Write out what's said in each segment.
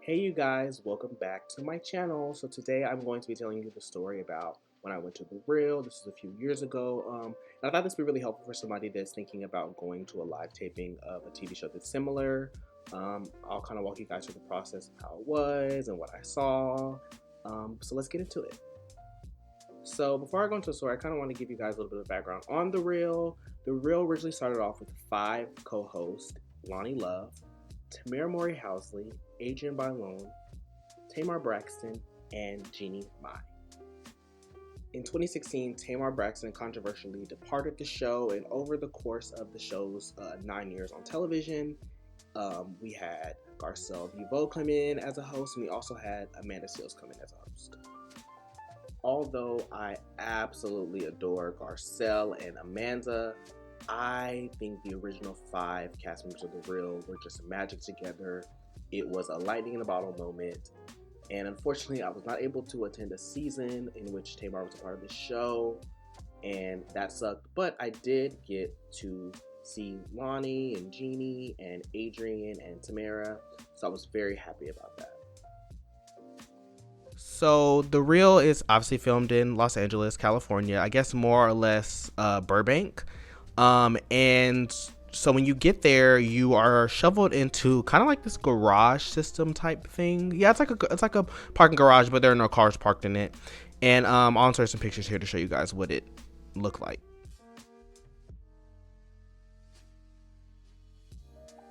Hey you guys, welcome back to my channel. So today I'm going to be telling you the story about when I went to The Real. This was a few years ago. And I thought this would be really helpful for somebody that's thinking about going to a live taping of a TV show that's similar. I'll kind of walk you guys through the process of how it was and what I saw. So let's get into it. So before I go into the story, I kind of want to give you guys a little bit of background on The Real. The Real originally started off with 5 co-hosts: Lonnie Love, Tamara Maury Housley, Adrian Bailon, Tamar Braxton, and Jeannie Mai. In 2016, Tamar Braxton controversially departed the show, and over the course of the show's 9 years on television, we had Garcelle Viveau come in as a host, and we also had Amanda Seales come in as a host. Although I absolutely adore Garcelle and Amanda, I think the original 5 cast members of The Real were just magic together. It was a lightning in a bottle moment. And unfortunately, I was not able to attend a season in which Tamar was a part of the show. And that sucked. But I did get to see Lonnie and Jeannie and Adrian and Tamara. So I was very happy about that. So The Real is obviously filmed in Los Angeles, California. I guess more or less Burbank. And so when you get there, you are shoveled into kind of like this garage system type thing. Yeah, it's like a parking garage, but there are no cars parked in it. And I'll insert some pictures here to show you guys what it looked like.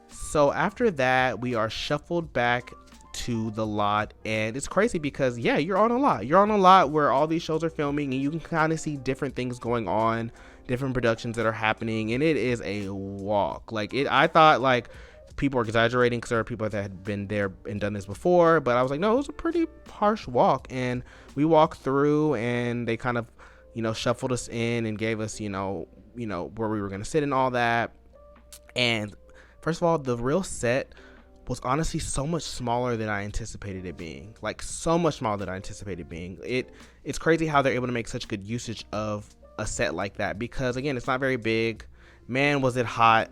So after that, we are shuffled back to the lot, and it's crazy because you're on a lot where all these shows are filming, and you can kind of see different things going on, different productions that are happening, and it is a walk. I thought like people were exaggerating because there are people that had been there and done this before, but I was like, no, it was a pretty harsh walk. And we walked through, and they kind of shuffled us in and gave us where we were going to sit and all that. And first of all, The Real set was honestly so much smaller than I anticipated it being. Like, so much smaller than I anticipated being. It's crazy how they're able to make such good usage of a set like that, because again, it's not very big. Man, was it hot.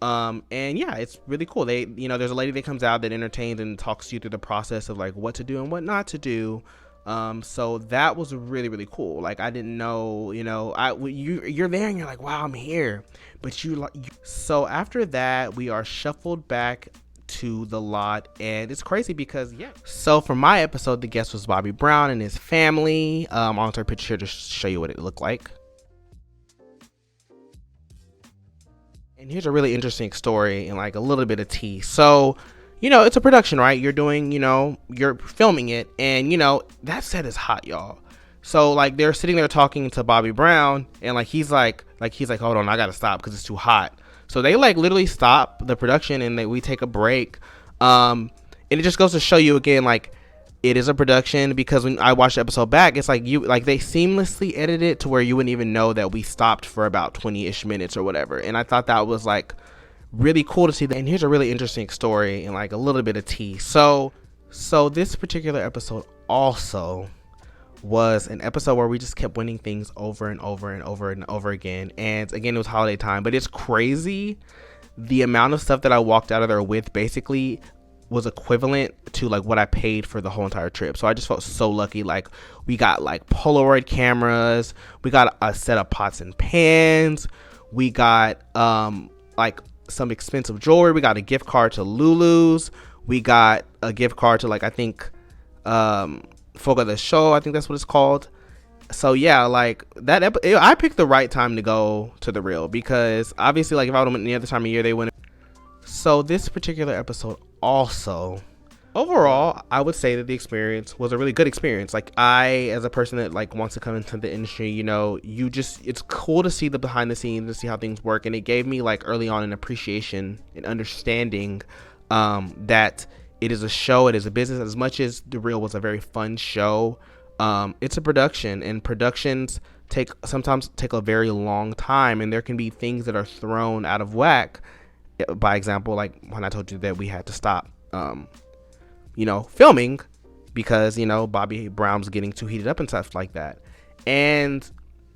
And yeah, it's really cool. There's a lady that comes out that entertains and talks you through the process of like what to do and what not to do. So that was really, really cool. Like, I didn't know, you're there and you're like, wow, I'm here. But so after that, we are shuffled back to the lot, and it's crazy because so for my episode, the guest was Bobby Brown and his family. I'll insert a picture here to show you what it looked like. And here's a really interesting story and like a little bit of tea. So it's a production, right? You're doing, you're filming it, and that set is hot, y'all. So like they're sitting there talking to Bobby Brown, and he's like hold on, I gotta stop because it's too hot. So they like literally stop the production, and we take a break. And it just goes to show you again, like, it is a production, because when I watched the episode back, it's like they seamlessly edit it to where you wouldn't even know that we stopped for about 20-ish minutes or whatever. And I thought that was like really cool to see that. And here's a really interesting story and like a little bit of tea. So this particular episode also was an episode where we just kept winning things over and over and over and over again. And again, it was holiday time, but it's crazy the amount of stuff that I walked out of there with basically was equivalent to like what I paid for the whole entire trip. So I just felt so lucky. Like, we got like Polaroid cameras, we got a set of pots and pans, we got like some expensive jewelry, we got a gift card to Lulu's, we got a gift card to like, I think Fogo de Show, I think that's what it's called. So yeah, like that I picked the right time to go to The Real, because obviously like if I would have went any other time of year, they wouldn't. So this particular episode also, overall, I would say that the experience was a really good experience. Like, I, as a person that like wants to come into the industry, it's cool to see the behind the scenes, to see how things work. And it gave me like early on an appreciation and understanding that it is a show, it is a business. As much as The Real was a very fun show, it's a production, and productions sometimes take a very long time, and there can be things that are thrown out of whack. By example, like when I told you that we had to stop filming because Bobby Brown's getting too heated up and stuff like that. And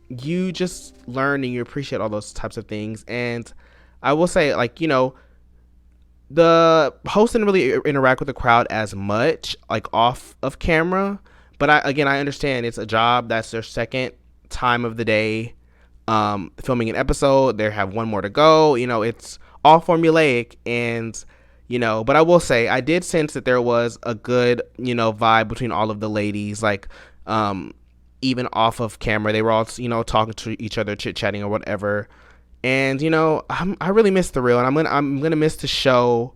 you just learn and you appreciate all those types of things. And I will say, like, The host didn't really interact with the crowd as much, like off of camera. But I understand it's a job. That's their second time of the day, filming an episode. They have one more to go. It's all formulaic, and But I will say, I did sense that there was a good, vibe between all of the ladies. Like, even off of camera, they were all, talking to each other, chit chatting or whatever. And I really miss the real, and I'm gonna miss the show,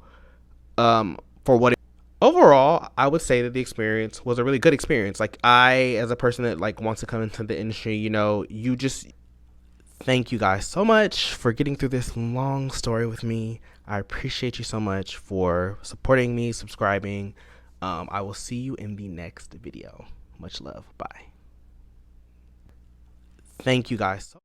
for what. Overall, I would say that the experience was a really good experience. Like, I, as a person that like wants to come into the industry, you just thank you guys so much for getting through this long story with me. I appreciate you so much for supporting me, subscribing. I will see you in the next video. Much love. Bye. Thank you guys.